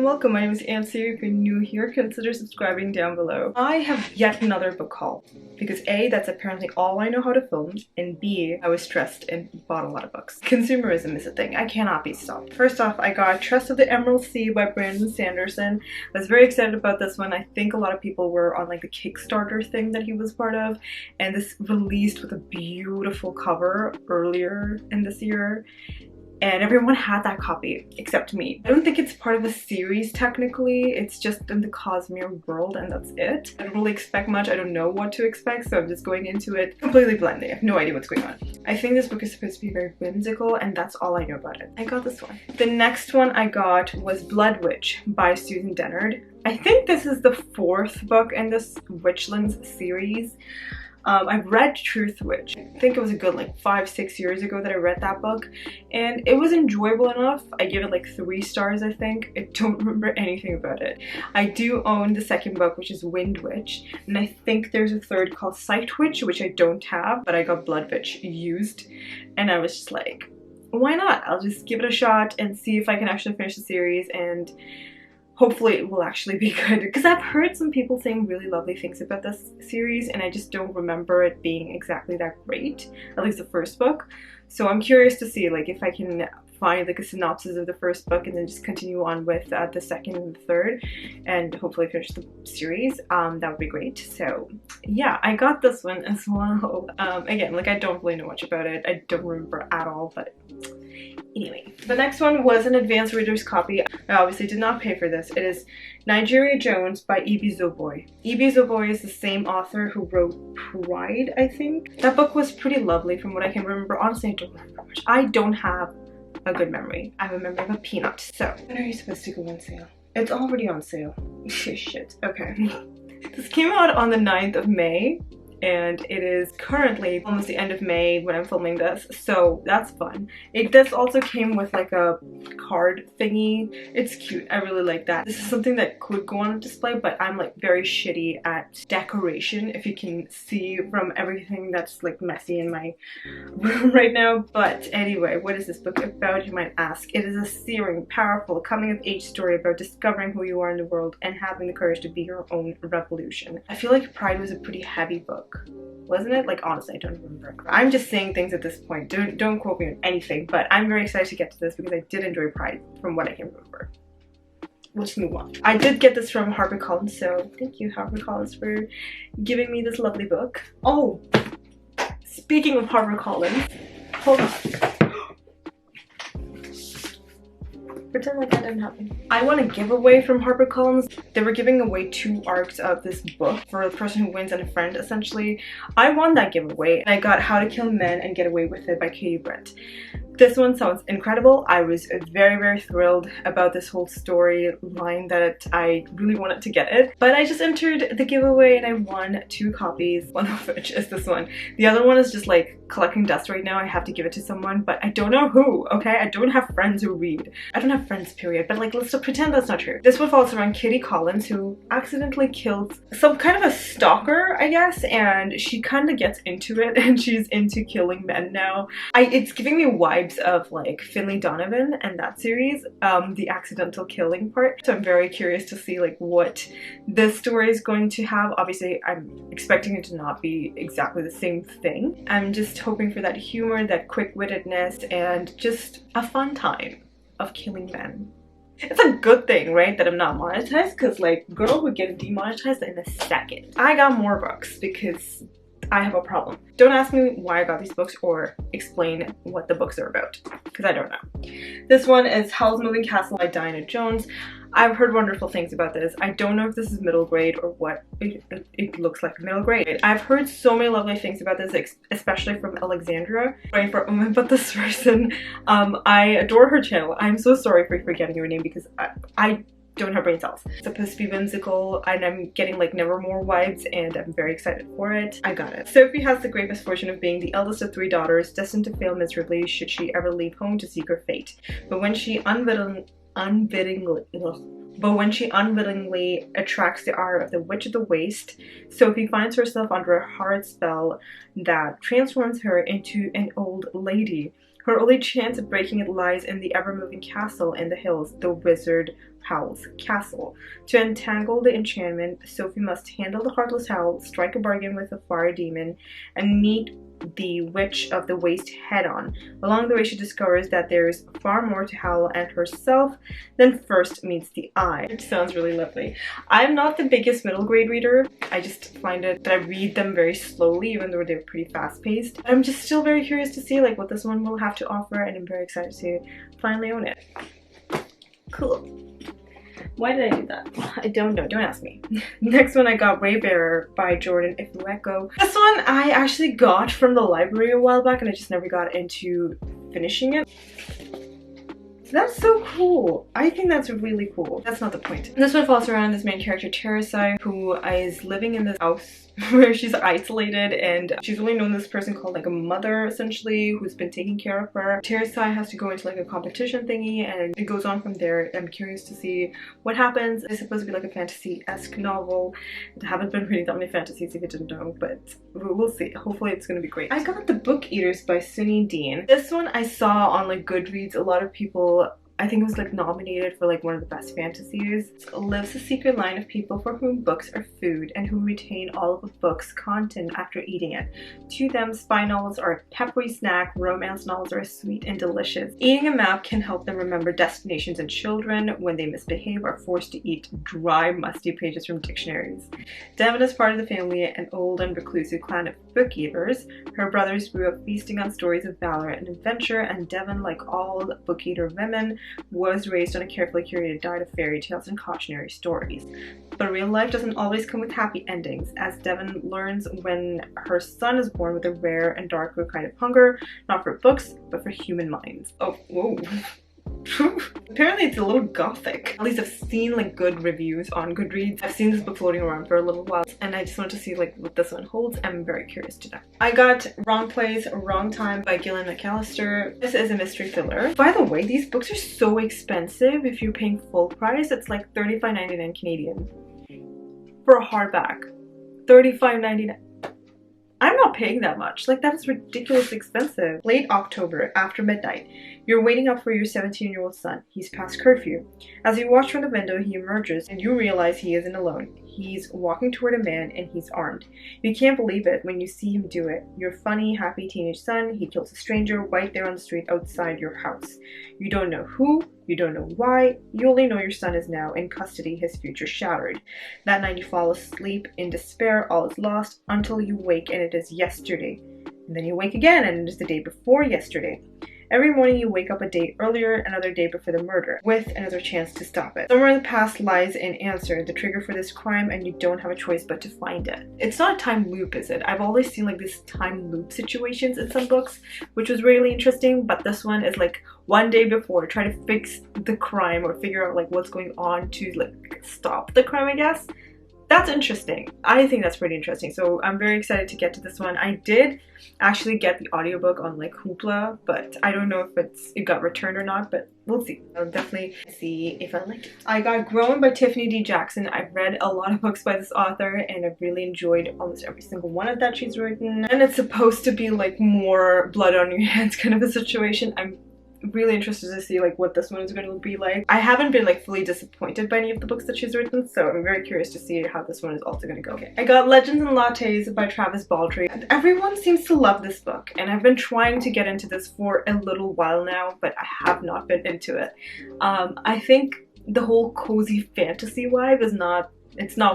welcome. My name is Ansu. If you're new here, consider subscribing down below. I have yet another book haul because A, that's apparently all I know how to film, and B, I was stressed and bought a lot of books. Consumerism is a thing. I cannot be stopped. First off, I got Trust of the Emerald Sea by Brandon Sanderson. I was very excited about this one. I think a lot of people were on like the Kickstarter thing that he was part of, and this released with a beautiful cover earlier in this year. And everyone had that copy except me. I don't think it's part of a series technically, it's just in the Cosmere world and that's it. I don't really expect much, I don't know what to expect, so I'm just going into it completely blindly. I have no idea what's going on. I think this book is supposed to be very whimsical and that's all I know about it. I got this one. The next one I got was Blood Witch by Susan Dennard. I think this is the fourth book in this Witchlands series. I've read Truth Witch. I think it was a good like 5-6 years ago that I read that book and it was enjoyable enough. I give it like 3 stars I think. I don't remember anything about it. I do own the second book, which is Wind Witch, and I think there's a third called Sight Witch, which I don't have, but I got Blood Witch used and I was just like, why not? I'll just give it a shot and see if I can actually finish the series, and hopefully it will actually be good, because I've heard some people saying really lovely things about this series and I just don't remember it being exactly that great, at least the first book. So I'm curious to see like if I can find like a synopsis of the first book and then just continue on with the second and the third and hopefully finish the series. That would be great. So yeah, I got this one as well. Again, like I don't really know much about it. I don't remember at all, but anyway, the next one was an advanced reader's copy. I obviously did not pay for this. It is Nigeria Jones by Ibi Zoboi. Ibi Zoboi is the same author who wrote Pride, I think. That book was pretty lovely from what I can remember. Honestly, I don't remember much. I don't have a good memory. I have a memory of a peanut. So, when are you supposed to go on sale? It's already on sale. Shit. Okay. This came out on the 9th of May. And it is currently almost the end of May when I'm filming this, so that's fun. This also came with like a card thingy. It's cute. I really like that. This is something that could go on a display, but I'm like very shitty at decoration, if you can see from everything that's like messy in my room right now. But anyway, what is this book about, you might ask? It is a searing, powerful, coming-of-age story about discovering who you are in the world and having the courage to be your own revolution. I feel like Pride was a pretty heavy book. Wasn't it? Like honestly, I don't remember. I'm just saying things at this point. Don't quote me on anything, but I'm very excited to get to this because I did enjoy Pride from what I can remember. Let's move on. I did get this from HarperCollins, so thank you HarperCollins for giving me this lovely book. Oh, speaking of HarperCollins, hold on. Pretend like that didn't happen. I won a giveaway from HarperCollins. They were giving away 2 arcs of this book for the person who wins and a friend, essentially. I won that giveaway and I got How to Kill Men and Get Away with It by Katie Brent. This one sounds incredible. I was very thrilled about this whole storyline that I really wanted to get it. But I just entered the giveaway and I won 2 copies, one of which is this one. The other one is just like collecting dust right now. I have to give it to someone, but I don't know who, okay? I don't have friends who read. I don't have friends, period, but like let's pretend that's not true. This one falls around Kitty Collins, who accidentally killed some kind of a stalker, I guess, and she kind of gets into it and she's into killing men now. It's giving me vibes of like Finley Donovan and that series, the accidental killing part. So I'm very curious to see like what this story is going to have. Obviously, I'm expecting it to not be exactly the same thing. I'm just hoping for that humor, that quick-wittedness, and just a fun time of killing men. It's a good thing, right, that I'm not monetized, because like girl would get demonetized in a second. I got more books because I have a problem. Don't ask me why I got these books or explain what the books are about, because I don't know. This one is Howl's Moving Castle by Diana Jones. I've heard wonderful things about this. I don't know if this is middle grade or what. It looks like middle grade. I've heard so many lovely things about this, especially from Alexandra. Sorry for a moment about this person. I adore her channel. I'm so sorry for forgetting your name because I don't have brain cells. It's supposed to be whimsical and I'm getting like Nevermore vibes and I'm very excited for it. I got it. Sophie has the great misfortune of being the eldest of 3 daughters, destined to fail miserably should she ever leave home to seek her fate. But when she unwittingly attracts the ire of the Witch of the Waste, Sophie finds herself under a hard spell that transforms her into an old lady Her only chance of breaking it lies in the ever-moving castle in the hills, the Wizard Howl's castle. To untangle the enchantment, Sophie must handle the Heartless Howl, strike a bargain with the fire demon, and meet the Witch of the Waste head-on. Along the way, she discovers that there's far more to Howl and herself than first meets the eye. It sounds really lovely. I'm not the biggest middle grade reader. I just find it that I read them very slowly, even though they're pretty fast-paced. I'm just still very curious to see like what this one will have to offer, and I'm very excited to finally own it. Cool. Why did I do that? I don't know. Don't ask me. Next one I got Waybearer by Jordan Ifueko. This one I actually got from the library a while back and I just never got into finishing it. That's so cool. I think that's really cool. That's not the point. This one follows around this main character, Teresai, who is living in this house where she's isolated, and she's only known this person called like a mother, essentially, who's been taking care of her. Teresai has to go into like a competition thingy, and it goes on from there. I'm curious to see what happens. It's supposed to be like a fantasy-esque novel. I haven't been reading that many fantasies if you didn't know, but we'll see. Hopefully it's gonna be great. I got The Book Eaters by Sunny Dean. This one I saw on like GoodReads. A lot of people, I think it was like nominated for like one of the best fantasies. It lives a secret line of people for whom books are food and who retain all of a book's content after eating it. To them, spy novels are a peppery snack, romance novels are sweet and delicious. Eating a map can help them remember destinations, and children, when they misbehave, are forced to eat dry, musty pages from dictionaries. Devon is part of the family, an old and reclusive clan of book eaters. Her brothers grew up feasting on stories of valor and adventure, and Devon, like all book eater women, was raised on a carefully curated diet of fairy tales and cautionary stories. But real life doesn't always come with happy endings, as Devon learns when her son is born with a rare and darker kind of hunger, not for books, but for human minds. Oh, whoa. Apparently it's a little gothic. At least I've seen like good reviews on GoodReads. I've seen this book floating around for a little while and I just want to see like what this one holds. I'm very curious to know. I got Wrong Place, Wrong Time by Gillian McAllister. This is a mystery thriller. By the way, these books are so expensive. If you're paying full price, it's like $35.99 Canadian for a hardback. $35.99. I'm not paying that much. Like, that is ridiculously expensive. Late October, after midnight. You're waiting up for your 17-year-old son. He's past curfew. As you watch from the window, he emerges and you realize he isn't alone. He's walking toward a man and he's armed. You can't believe it when you see him do it. Your funny, happy teenage son, he kills a stranger right there on the street outside your house. You don't know who, you don't know why, you only know your son is now in custody, his future shattered. That night you fall asleep in despair, all is lost, until you wake and it is yesterday. And then you wake again and it is the day before yesterday. Every morning you wake up a day earlier, another day before the murder, with another chance to stop it. Somewhere in the past lies an answer, the trigger for this crime, and you don't have a choice but to find it. It's not a time loop, is it? I've always seen like these time loop situations in some books, which was really interesting, but this one is like one day before, try to fix the crime or figure out like what's going on to like stop the crime, I guess. That's interesting. I think that's pretty interesting. So I'm very excited to get to this one. I did actually get the audiobook on like Hoopla, but I don't know if it got returned or not, but we'll see. I'll definitely see if I like it. I got Grown by Tiffany D. Jackson. I've read a lot of books by this author and I've really enjoyed almost every single one of that she's written. And it's supposed to be like more blood on your hands kind of a situation. I'm really interested to see like what this one is going to be like. I haven't been like fully disappointed by any of the books that she's written, so I'm very curious to see how this one is also going to go. Okay. I got Legends and Lattes by Travis Baldree. And everyone seems to love this book and I've been trying to get into this for a little while now, but I have not been into it. I think the whole cozy fantasy vibe is not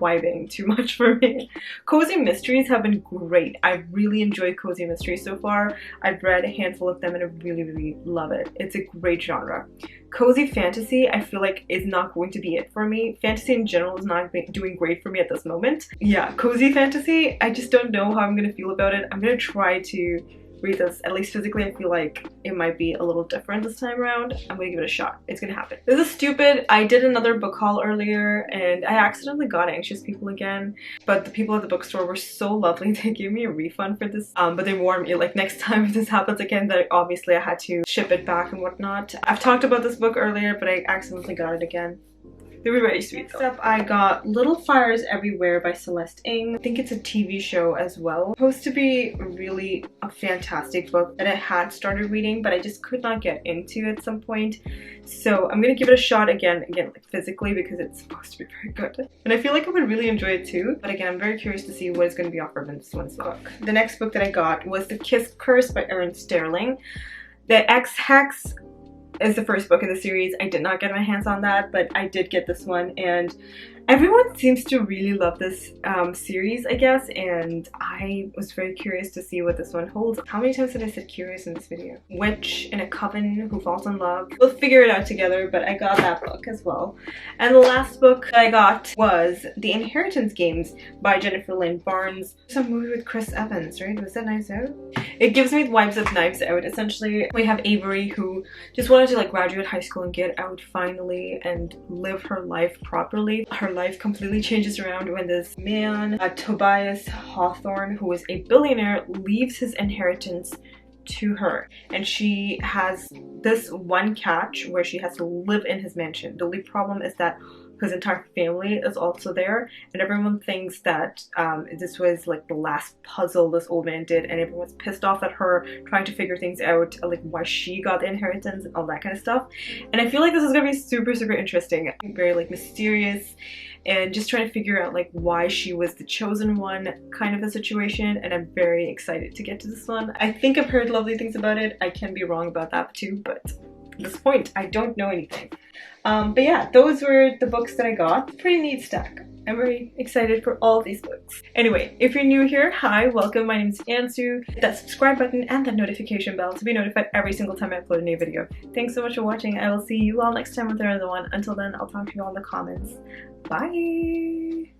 vibing too much for me. Cozy mysteries have been great. I really enjoyed cozy mysteries so far. I've read a handful of them and I really love it. It's a great genre. Cozy fantasy, I feel like, is not going to be it for me. Fantasy in general is not doing great for me at this moment. Yeah, cozy fantasy, I just don't know how I'm gonna feel about it. I'm gonna try to read this, at least physically. I feel like it might be a little different this time around. I'm gonna give it a shot. It's gonna happen. This is stupid. I did another book haul earlier and I accidentally got Anxious People again, but the people at the bookstore were so lovely. They gave me a refund for this, but they warned me like next time if this happens again that obviously I had to ship it back and whatnot. I've talked about this book earlier, but I accidentally got it again. They were very sweet though. Next up, I got Little Fires Everywhere by Celeste Ng. I think it's a TV show as well. Supposed to be really a fantastic book that I had started reading, but I just could not get into at some point. So I'm gonna give it a shot again like physically, because it's supposed to be very good. And I feel like I would really enjoy it too. But again, I'm very curious to see what is going to be offered in this one's book. The next book that I got was The Kiss Curse by Erin Sterling. The X-Hex is the first book in the series. I did not get my hands on that, but I did get this one, and everyone seems to really love this series, I guess, and I was very curious to see what this one holds. How many times did I say curious in this video? Witch in a coven who falls in love. We'll figure it out together, but I got that book as well. And the last book that I got was The Inheritance Games by Jennifer Lynn Barnes. Some movie with Chris Evans, right? Was that Knives Out? It gives me vibes of Knives Out. Essentially, we have Avery who just wanted to like graduate high school and get out finally and live her life properly. Her life completely changes around when this man, Tobias Hawthorne, who is a billionaire, leaves his inheritance to her, and she has this one catch where she has to live in his mansion. The only problem is that his entire family is also there, and everyone thinks that this was like the last puzzle this old man did, and everyone's pissed off at her trying to figure things out, like why she got the inheritance and all that kind of stuff. And I feel like this is gonna be super interesting, very like mysterious, and just trying to figure out like why she was the chosen one kind of a situation. And I'm very excited to get to this one. I think I've heard lovely things about it. I can be wrong about that too, but at this point I don't know anything. But yeah, those were the books that I got. Pretty neat stack. I'm very excited for all these books. Anyway, if you're new here, hi, welcome. My name is Ansu. Hit that subscribe button and that notification bell to be notified every single time I upload a new video. Thanks so much for watching. I will see you all next time with another one. Until then, I'll talk to you all in the comments. Bye!